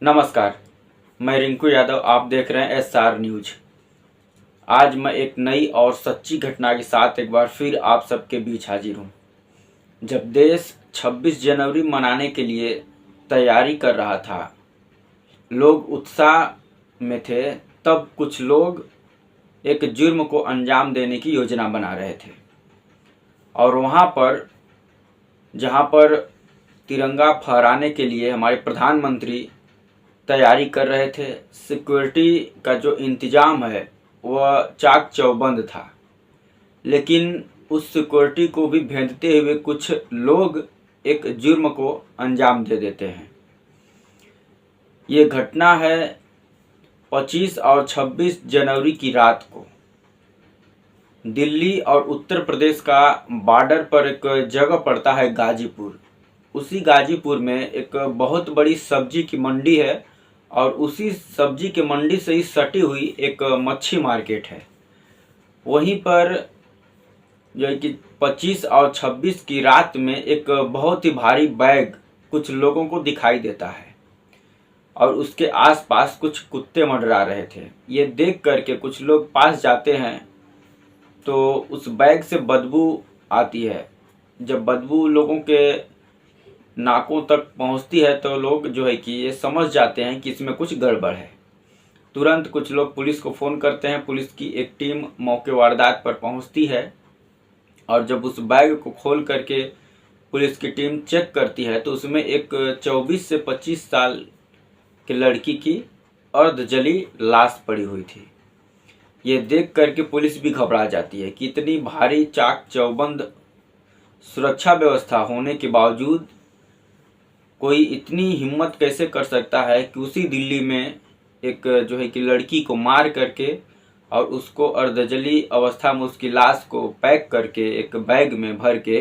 नमस्कार। मैं रिंकू यादव, आप देख रहे हैं SR न्यूज। आज मैं एक नई और सच्ची घटना के साथ एक बार फिर आप सबके बीच हाजिर हूँ। जब देश 26 जनवरी मनाने के लिए तैयारी कर रहा था, लोग उत्साह में थे, तब कुछ लोग एक जुर्म को अंजाम देने की योजना बना रहे थे। और वहाँ पर जहाँ पर तिरंगा फहराने के लिए हमारे प्रधानमंत्री तैयारी कर रहे थे, सिक्योरिटी का जो इंतज़ाम है वह चाक चौबंद था। लेकिन उस सिक्योरिटी को भी भेदते हुए कुछ लोग एक जुर्म को अंजाम दे देते हैं। ये घटना है 25 और 26 जनवरी की रात को। दिल्ली और उत्तर प्रदेश का बॉर्डर पर एक जगह पड़ता है गाजीपुर। उसी गाजीपुर में एक बहुत बड़ी सब्जी की मंडी है और उसी सब्जी के मंडी से ही सटी हुई एक मच्छी मार्केट है। वहीं पर जो है कि 25 और 26 की रात में एक बहुत ही भारी बैग कुछ लोगों को दिखाई देता है और उसके आसपास कुछ कुत्ते मंडरा रहे थे। ये देख करके कुछ लोग पास जाते हैं तो उस बैग से बदबू आती है। जब बदबू लोगों के नाकों तक पहुंचती है तो लोग जो है कि ये समझ जाते हैं कि इसमें कुछ गड़बड़ है। तुरंत कुछ लोग पुलिस को फ़ोन करते हैं। पुलिस की एक टीम मौके वारदात पर पहुंचती है और जब उस बैग को खोल करके पुलिस की टीम चेक करती है तो उसमें एक 24 से 25 साल की लड़की की अर्धजली लाश पड़ी हुई थी। ये देख करके पुलिस भी घबरा जाती है कि इतनी भारी चाक चौबंद सुरक्षा व्यवस्था होने के बावजूद कोई इतनी हिम्मत कैसे कर सकता है कि उसी दिल्ली में एक जो है कि लड़की को मार करके और उसको अर्धजली अवस्था में उसकी लाश को पैक करके एक बैग में भर के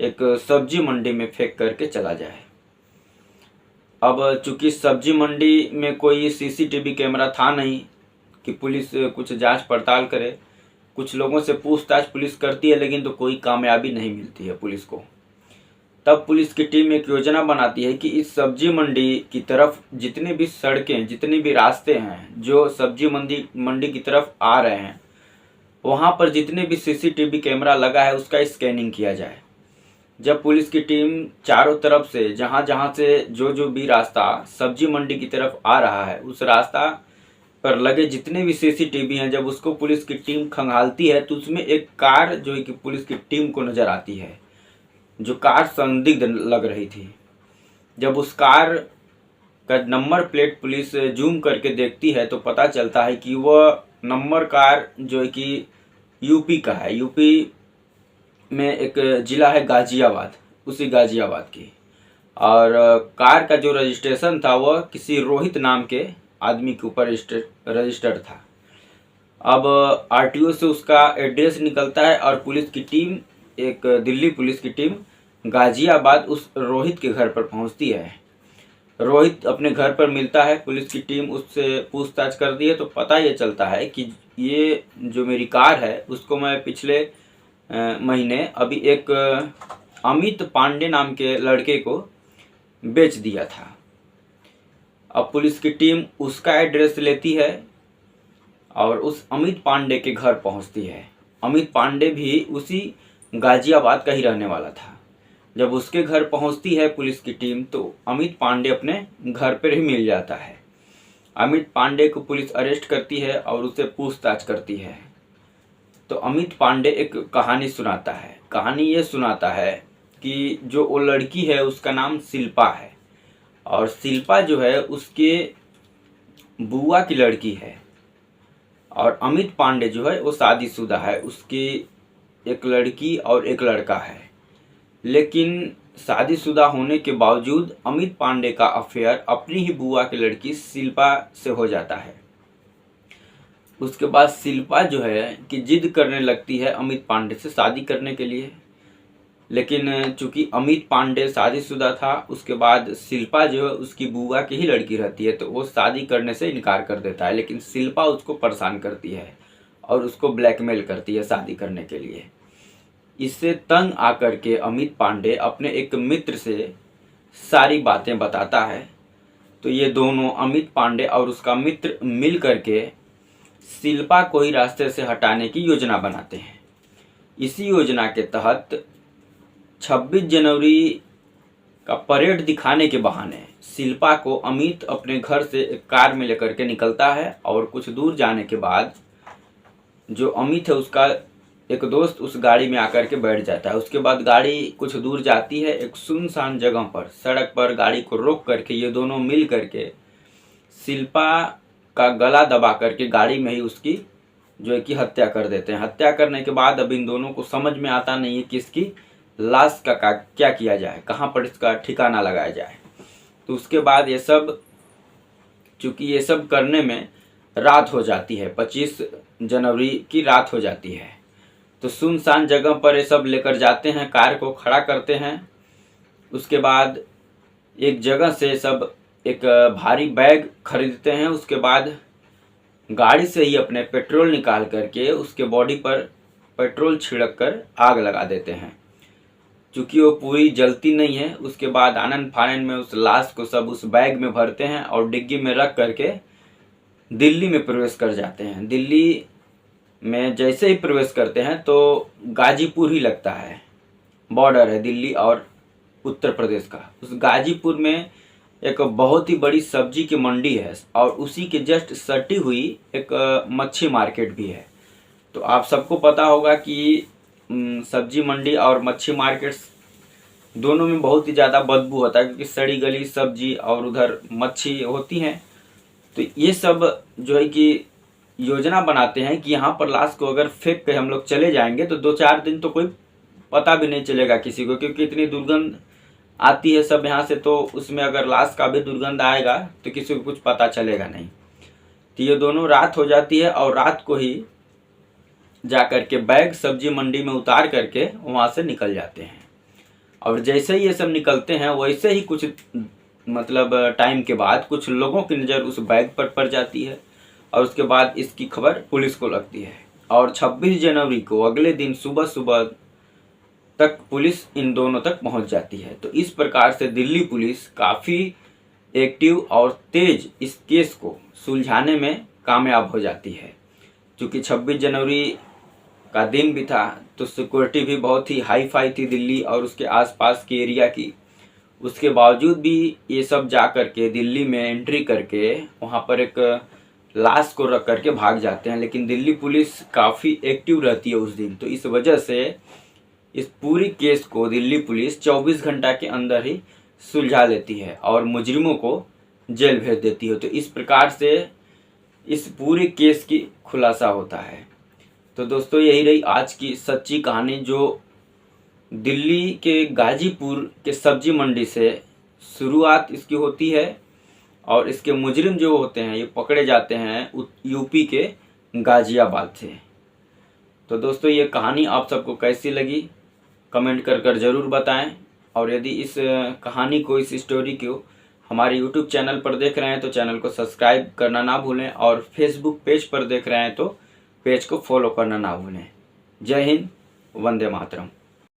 एक सब्जी मंडी में फेंक करके चला जाए। अब चूंकि सब्जी मंडी में कोई CCTV कैमरा था नहीं कि पुलिस कुछ जांच पड़ताल करे। कुछ लोगों से पूछताछ पुलिस करती है लेकिन तो कोई कामयाबी नहीं मिलती है पुलिस को। तब पुलिस की टीम एक योजना बनाती है कि इस सब्जी मंडी की तरफ जितनी भी सड़कें, जितने भी रास्ते हैं जो सब्जी मंडी की तरफ आ रहे हैं, वहाँ पर जितने भी CCTV कैमरा लगा है उसका स्कैनिंग किया जाए। जब पुलिस की टीम चारों तरफ से जहाँ जहाँ से जो भी रास्ता सब्जी मंडी की तरफ आ रहा है उस रास्ता पर लगे जितने भी CCTV हैं, जब उसको पुलिस की टीम खंगालती है तो उसमें एक कार जो है कि पुलिस की टीम को नज़र आती है, जो कार संदिग्ध लग रही थी। जब उस कार का नंबर प्लेट पुलिस जूम करके देखती है तो पता चलता है कि वह नंबर कार जो है कि यूपी का है। यूपी में एक ज़िला है गाज़ियाबाद, उसी गाज़ियाबाद की। और कार का जो रजिस्ट्रेशन था वह किसी रोहित नाम के आदमी के ऊपर रजिस्टर्ड था। अब RTO से उसका एड्रेस निकलता है और पुलिस की टीम, एक दिल्ली पुलिस की टीम गाज़ियाबाद उस रोहित के घर पर पहुंचती है। रोहित अपने घर पर मिलता है, पुलिस की टीम उससे पूछताछ करती है तो पता ये चलता है कि ये जो मेरी कार है उसको मैं पिछले महीने अभी एक अमित पांडे नाम के लड़के को बेच दिया था। अब पुलिस की टीम उसका एड्रेस लेती है और उस अमित पांडे के घर पहुंचती है। अमित पांडे भी उसी गाज़ियाबाद का ही रहने वाला था। जब उसके घर पहुंचती है पुलिस की टीम तो अमित पांडे अपने घर पर ही मिल जाता है। अमित पांडे को पुलिस अरेस्ट करती है और उससे पूछताछ करती है तो अमित पांडे एक कहानी सुनाता है। कहानी ये सुनाता है कि जो वो लड़की है उसका नाम शिल्पा है और शिल्पा जो है उसके बुआ की लड़की है और अमित पांडे जो है वो शादीशुदा है। उसकी एक लड़की और एक लड़का है, लेकिन शादीशुदा होने के बावजूद अमित पांडे का अफेयर अपनी ही बुआ की लड़की शिल्पा से हो जाता है। उसके बाद शिल्पा जो है कि जिद करने लगती है अमित पांडे से शादी करने के लिए, लेकिन चूंकि अमित पांडे शादीशुदा था उसके बाद शिल्पा जो है उसकी बुआ की ही लड़की रहती है तो वो शादी करने से इनकार कर देता है। लेकिन शिल्पा उसको परेशान करती है और उसको ब्लैकमेल करती है शादी करने के लिए। इससे तंग आकर के अमित पांडे अपने एक मित्र से सारी बातें बताता है तो ये दोनों अमित पांडे और उसका मित्र मिल करके शिल्पा को ही रास्ते से हटाने की योजना बनाते हैं। इसी योजना के तहत 26 जनवरी का परेड दिखाने के बहाने शिल्पा को अमित अपने घर से एक कार में लेकर के निकलता है और कुछ दूर जाने के बाद जो अमित है उसका एक दोस्त उस गाड़ी में आकर के बैठ जाता है। उसके बाद गाड़ी कुछ दूर जाती है, एक सुनसान जगह पर सड़क पर गाड़ी को रोक करके ये दोनों मिल करके शिल्पा का गला दबा करके गाड़ी में ही उसकी जो है कि हत्या कर देते हैं। हत्या करने के बाद अब इन दोनों को समझ में आता नहीं है कि इसकी लाश का क्या किया जाए, कहाँ पर इसका ठिकाना लगाया जाए। तो उसके बाद ये सब, चूँकि ये सब करने में रात हो जाती है, 25 जनवरी की रात हो जाती है। तो सुनसान जगह पर ये सब लेकर जाते हैं, कार को खड़ा करते हैं। उसके बाद एक जगह से सब एक भारी बैग खरीदते हैं। उसके बाद गाड़ी से ही अपने पेट्रोल निकाल करके उसके बॉडी पर पेट्रोल छिड़क कर आग लगा देते हैं। चूँकि वो पूरी जलती नहीं है, उसके बाद आनन फानन में उस लाश को सब उस बैग में भरते हैं और डिग्गी में रख करके दिल्ली में प्रवेश कर जाते हैं। दिल्ली में जैसे ही प्रवेश करते हैं तो गाजीपुर ही लगता है, बॉर्डर है दिल्ली और उत्तर प्रदेश का। उस गाजीपुर में एक बहुत ही बड़ी सब्जी की मंडी है और उसी के जस्ट सटी हुई एक मच्छी मार्केट भी है। तो आप सबको पता होगा कि सब्जी मंडी और मच्छी मार्केट दोनों में बहुत ही ज़्यादा बदबू होता है, क्योंकि सड़ी गली सब्जी और उधर मच्छी होती हैं। तो ये सब जो है कि योजना बनाते हैं कि यहाँ पर लाश को अगर फेंक के हम लोग चले जाएंगे तो 2-4 दिन तो कोई पता भी नहीं चलेगा किसी को, क्योंकि इतनी दुर्गंध आती है सब यहाँ से। तो उसमें अगर लाश का भी दुर्गंध आएगा तो किसी को कुछ पता चलेगा नहीं। तो ये दोनों रात हो जाती है और रात को ही जा करके बैग सब्जी मंडी में उतार करके वहाँ से निकल जाते हैं। और जैसे ही ये सब निकलते हैं वैसे ही कुछ मतलब टाइम के बाद कुछ लोगों की नज़र उस बैग पर पड़ जाती है और उसके बाद इसकी खबर पुलिस को लगती है। और 26 जनवरी को अगले दिन सुबह सुबह तक पुलिस इन दोनों तक पहुंच जाती है। तो इस प्रकार से दिल्ली पुलिस काफ़ी एक्टिव और तेज इस केस को सुलझाने में कामयाब हो जाती है। क्योंकि 26 जनवरी का दिन भी था तो सिक्योरिटी भी बहुत ही हाई फाई थी दिल्ली और उसके आसपास के एरिया की। उसके बावजूद भी ये सब जा करके दिल्ली में एंट्री करके वहाँ पर एक लाश को रख करके भाग जाते हैं। लेकिन दिल्ली पुलिस काफ़ी एक्टिव रहती है उस दिन, तो इस वजह से इस पूरी केस को दिल्ली पुलिस 24 घंटा के अंदर ही सुलझा लेती है और मुजरिमों को जेल भेज देती है। तो इस प्रकार से इस पूरी केस की खुलासा होता है। तो दोस्तों यही रही आज की सच्ची कहानी, जो दिल्ली के गाजीपुर के सब्जी मंडी से शुरुआत इसकी होती है और इसके मुजरिम जो होते हैं ये पकड़े जाते हैं यूपी के गाजियाबाद से। तो दोस्तों ये कहानी आप सबको कैसी लगी कमेंट कर ज़रूर बताएं। और यदि इस कहानी को, इस स्टोरी को हमारे यूट्यूब चैनल पर देख रहे हैं तो चैनल को सब्सक्राइब करना ना भूलें और फेसबुक पेज पर देख रहे हैं तो पेज को फॉलो करना ना भूलें। जय हिंद, वंदे मातरम।